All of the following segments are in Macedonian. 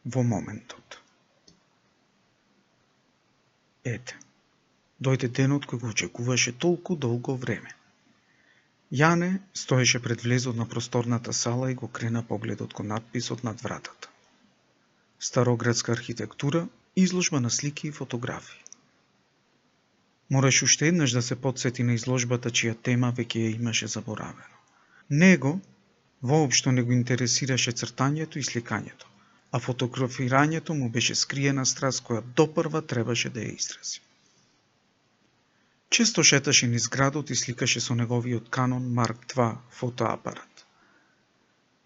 во моментот. Ете, дојде денот кој го очекуваше толку долго време. Јане стоеше пред влезот на просторната сала и го крена погледот кон надписот над вратата. Староградска архитектура, изложба на слики и фотографии. Мораше уште еднаш да се потсети на изложбата чија тема веќе ја имаше заборавено. Него воопшто не го интересираше цртањето и сликањето, а фотографирањето му беше скриена страст која допрва требаше да ја изрази. Често шеташе низ градот и сликаше со неговиот Canon Mark II фотоапарат.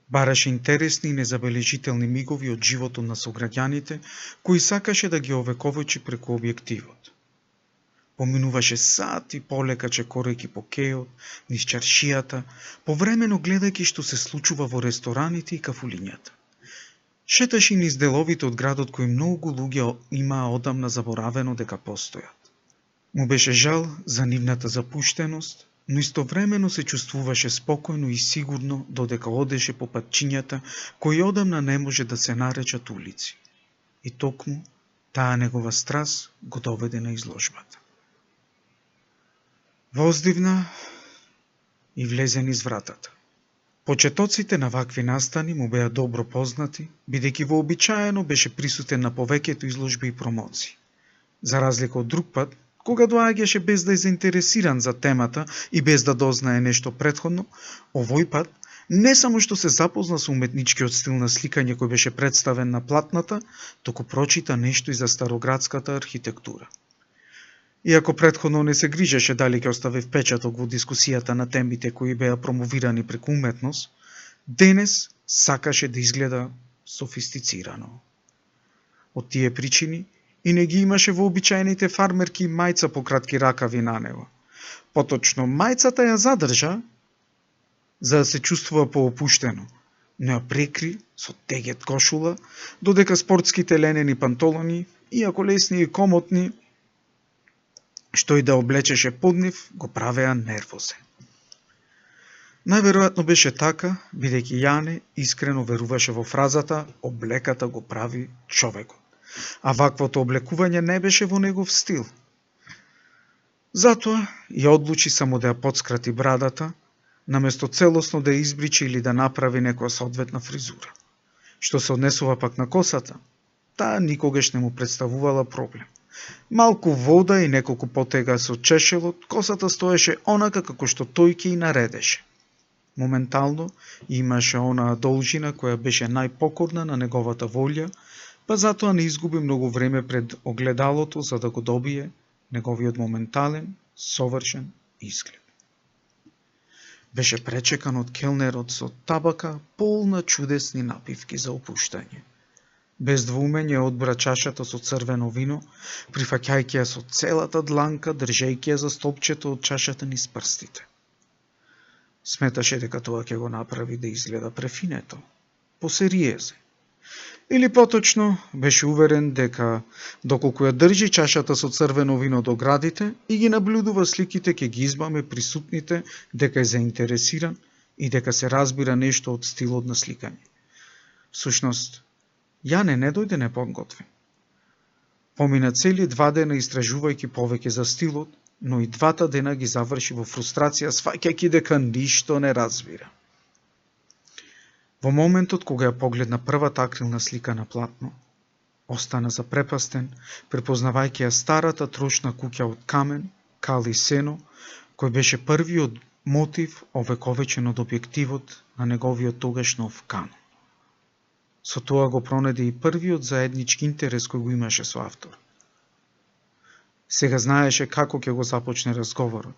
Бараше интересни и незабележителни мигови од животот на сограѓаните, кои сакаше да ги овековечи преку објективот. Поминуваше сати полека чекорејќи по кејот, низ чаршијата, повремено гледајќи што се случува во рестораните и кафулињата. Шеташе низ деловите од градот кои многу луѓе имаа одамна заборавено дека постојат. Му беше жал за нивната запуштеност, но истовремено се чувствуваше спокојно и сигурно додека одеше по патчињата кои одамна не може да се наречат улици. И токму таа негова страст го доведе на изложбата. Воздивна и влезе низ вратата. Почетоците на вакви настани му беа добро познати, бидејќи вообичаено беше присутен на повеќето изложби и промоции. За разлика од друг пат, кога доаѓаше без да е заинтересиран за темата и без да дознае нешто претходно, овој пат не само што се запозна со уметничкиот стил на сликање кој беше представен на платната, туку прочита нешто и за староградската архитектура. Иако претходно не се грижеше дали ќе остави впечаток во дискусијата на темите кои беа промовирани преку уметност, денес сакаше да изгледа софистицирано. Од тие причини и не ги имаше вообичаените фармерки мајца по кратки ракави на него. Поточно, мајцата ја задржа за да се чувствува поопуштено, но ја прекри со тегет кошула, додека спортските ленени пантолони, иако лесни и комотни, што и да облечеше под нив, го правеа нервозен. Најверојатно беше така, бидејќи Јане искрено веруваше во фразата «облеката го прави човекот», а ваквото облекување не беше во негов стил. Затоа ја одлучи само да ја подскрати брадата, наместо целосно да ја избричи или да направи некоја соодветна фризура. Што се однесува пак на косата, таа никогаш не му представувала проблем. Малку вода и неколку потега со чешелот, косата стоеше онака како што тој ќе и наредеше. Моментално имаше онаа должина која беше најпокорна на неговата волја, па затоа не изгуби многу време пред огледалото за да го добие неговиот моментален, совршен изглед. Беше пречекан од келнерот со табака полна чудесни напивки за опуштање. Без двоумење одбра чашата со црвено вино, прифаќајќи ја со целата дланка, држејќи ја за столпчето од чашата низ прстите. Сметаше дека тоа ќе го направи да изгледа префинето, посериезен. Или поточно, беше уверен дека доколку ја држи чашата со црвено вино до градите и ги наблюдува сликите, ќе ги избаме присутните дека е заинтересиран и дека се разбира нешто од стилот на сликање. Всушност, Јане не дојде неподготвен. Помина цели 2 дена истражувајќи повеќе за стилот, но и 2 дена ги заврши во фрустрација, сваќајќи дека ништо не разбира. Во моментот кога ја погледна првата акрилна слика на платно, остана запрепастен, препознавајќи ја старата трошна куќа од камен, кал и сено, кој беше првиот мотив овековечен од објективот на неговиот тогаш нов Canon. Со тоа го пронеде и првиот заеднички интерес кој го имаше со автор. Сега знаеше како ќе го започне разговорот,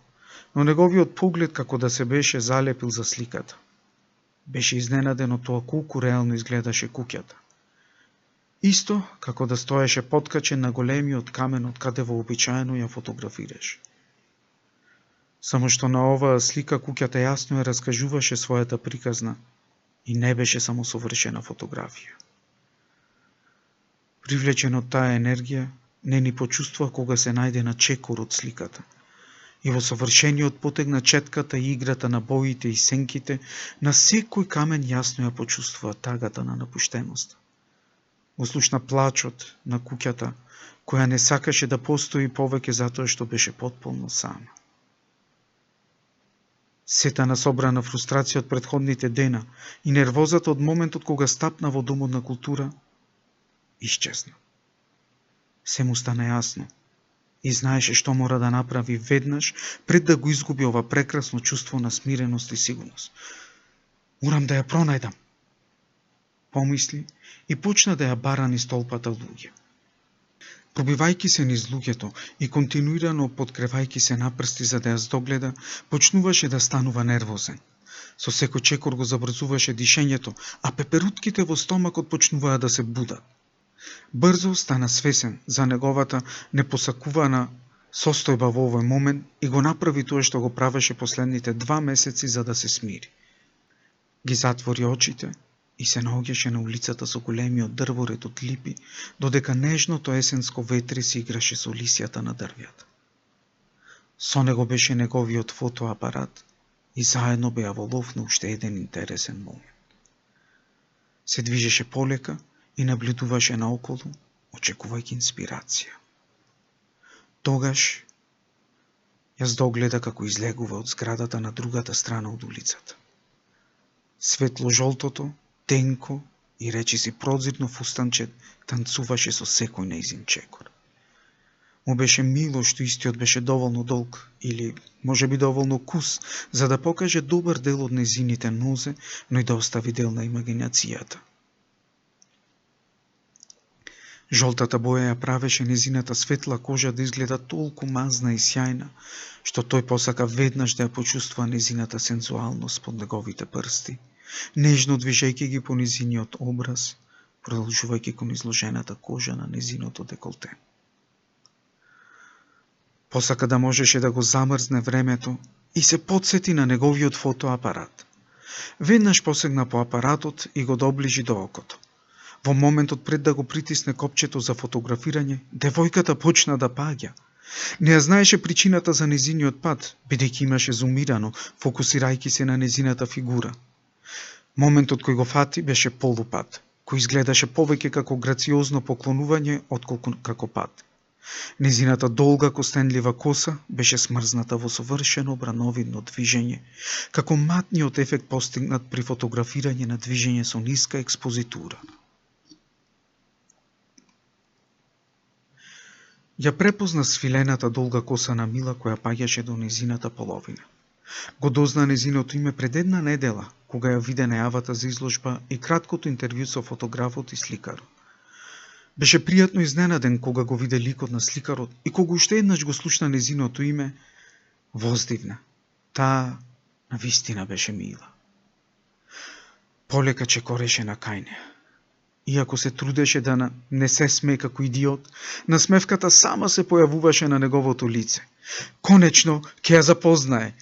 но неговиот поглед како да се беше залепил за сликата. Беше изненаден од тоа колку реално изгледаше куќата. Исто како да стоеше подкачен на големиот камен од каде вообичаено ја фотографираше. Само што на оваа слика куќата јасно ја раскажуваше својата приказна и не беше само совршена фотографија. Привлечен од таа енергија, не ни почувствува кога се најде на чекор од сликата и во совршениот потег на четката и играта на боите и сенките, на секој камен јасно ја почувствува тагата на напуштеноста. го слушна плачот на куќата, која не сакаше да постои повеќе затоа што беше потполно сама. Сета на собрана фрустрација од претходните дена и нервозата од моментот кога стапна во домот на култура, исчезна. Се му стана јасно и знаеше што мора да направи веднаш пред да го изгуби ова прекрасно чувство на смиреност и сигурност. Морам да ја пронајдам, помисли и почна да ја бара низ толпата луѓе. Пробивајќи се низ луѓето и континуирано подкревајќи се на прсти за да ја здогледа, почнуваше да станува нервозен. Со секој чекор го забрзуваше дишењето, а пеперутките во стомакот почнуваа да се будат. Брзо стана свесен за неговата непосакувана состојба во овој момент и го направи тоа што го правеше последните 2 месеци за да се смири. Ги затвори очите и се наоѓаше на улицата со големиот дрворед од липи, додека нежното есенско ветри се играше со лисјата на дрвјата. Со него беше неговиот фотоапарат и заедно беа во лов на уште еден интересен момент. Се движеше полека и наблюдуваше наоколу, очекувајќи инспирација. Тогаш ја здогледа како излегува од зградата на другата страна од улицата. Светло-жолтото, тенко и речиси прозирно фустанче танцуваше со секој нејзин чекор. Му беше мило што истиот беше доволно долг или можеби доволно кус за да покаже добар дел од нејзините нозе, но и да остави дел на имагинацијата. Жолтата боја ја правеше нејзината светла кожа да изгледа толку мазна и сјајна, што тој посака веднаш да ја почувствува нејзината сензуалност под неговите прсти, нежно движејќи ги по нејзиниот образ, продолжувајќи кон изложената кожа на нејзиното деколте. Посака да можеше да го замрзне времето и се потсети на неговиот фотоапарат. Веднаш посегна по апаратот и го доближи до окото. Во моментот пред да го притисне копчето за фотографирање, девојката почна да паѓа. Не ја знаеше причината за нејзиниот пат, бидејќи имаше зумирано, фокусирајќи се на нејзината фигура. Моментот кој го фати беше полупат, кој изгледаше повеќе како грациозно поклонување отколку како пат. Нејзината долга костенлива коса беше смрзната во совршено брановидно движење, како матниот ефект постигнат при фотографирање на движење со ниска експозитура. Ја препозна свилената долга коса на Мила која паѓаше до нејзината половина. Го дозна нејзиното име пред една недела, кога ја виде најавата за изложба и краткото интервју со фотографот и сликарот. Беше пријатно изненаден кога го виде ликот на сликарот и кога уште еднаш го слушна нејзиното име, воздивна. Таа навистина беше Мила. Полека чекореше на кај неа. Иако се трудеше да не се смее како идиот, насмевката сама се појавуваше на неговото лице. Конечно, ќе ја запознае.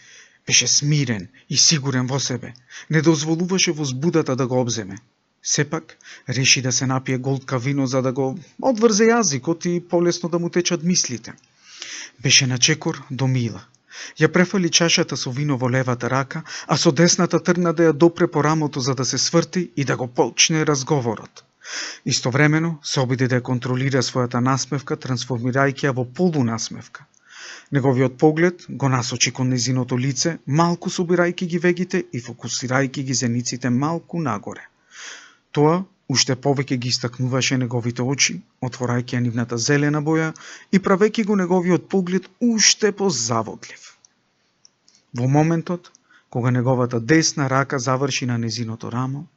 Беше смирен и сигурен во себе. Не дозволуваше возбудата да го обземе. Сепак, реши да се напие голтка вино за да го одврзе јазикот и полесно да му течат мислите. Беше на чекор до Мила. Ја префали чашата со вино во левата рака, а со десната тргна да ја допре по рамото за да се сврти и да го почне разговорот. Истовремено се обиде да ја контролира својата насмевка, трансформирајќи ја во полунасмевка. Неговиот поглед го насочи кон нејзиното лице, малку собирајќи ги вегите и фокусирајќи ги зениците малку нагоре. Тоа уште повеќе ги истакнуваше неговите очи, отворајќи ја нивната зелена боја и правејќи го неговиот поглед уште позаводлив. Во моментот, кога неговата десна рака заврши на нејзиното рамо,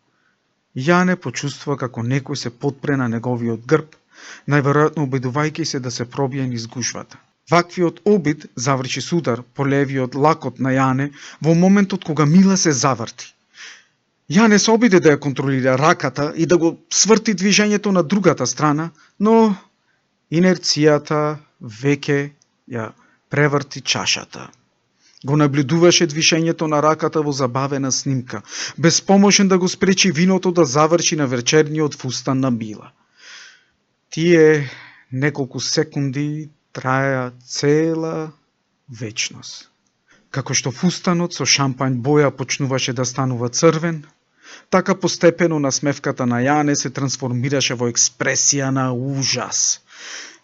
Јане почувствува како некој се потпре на неговиот грб, најверојатно обидувајќи се да се пробие низ гужвата. Ваквиот обид заврши с удар по левиот лакот на Јане во моментот кога Мила се заврти. Јане се обиде да ја контролира раката и да го сврти движењето на другата страна, но инерцијата веќе ја преврти чашата. Го наблюдуваше движењето на раката во забавена снимка, безпомошен да го спречи виното да заврши на вечерниот фустан на Мила. Тие неколку секунди траја цела вечност. Како што фустанот со шампањ боја почнуваше да станува црвен, Така постепено насмевката на Јане се трансформираше во експресија на ужас.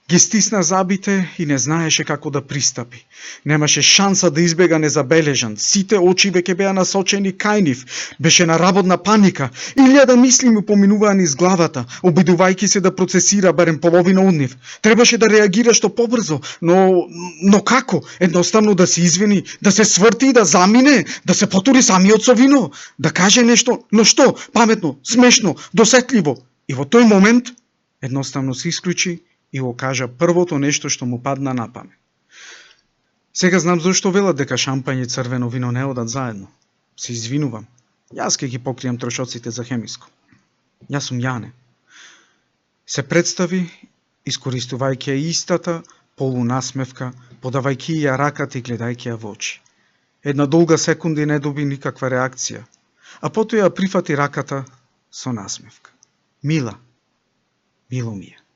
Ги стисна забите и не знаеше како да пристапи. Немаше шанса да избега незабележан. Сите очи веќе беа насочени кај нив. Беше на работна паника. Илјада мисли му поминуваа низ главата, обидувајќи се да процесира барем половина од нив. Требаше да реагира што побрзо, но како? Едноставно да се извини, да се сврти и да замине, да се потури самиот со вино, да каже нешто, но што? Паметно, смешно, досетливо. И во тој момент едноставно се исклучи и го кажа првото нешто што му падна на памет. Сега знам зашто велат дека шампање и црвено вино не одат заедно. Се извинувам. Јас ќе ги покријам трошоците за хемиско. Јас сум Јане. Се представи, искористувајќи ја истата полунасмевка, подавајќи ја раката и гледајќи ја во очи. Една долга секунда не доби никаква реакција, а потоа ја прифати раката со насмевка. Мила, мило ми е.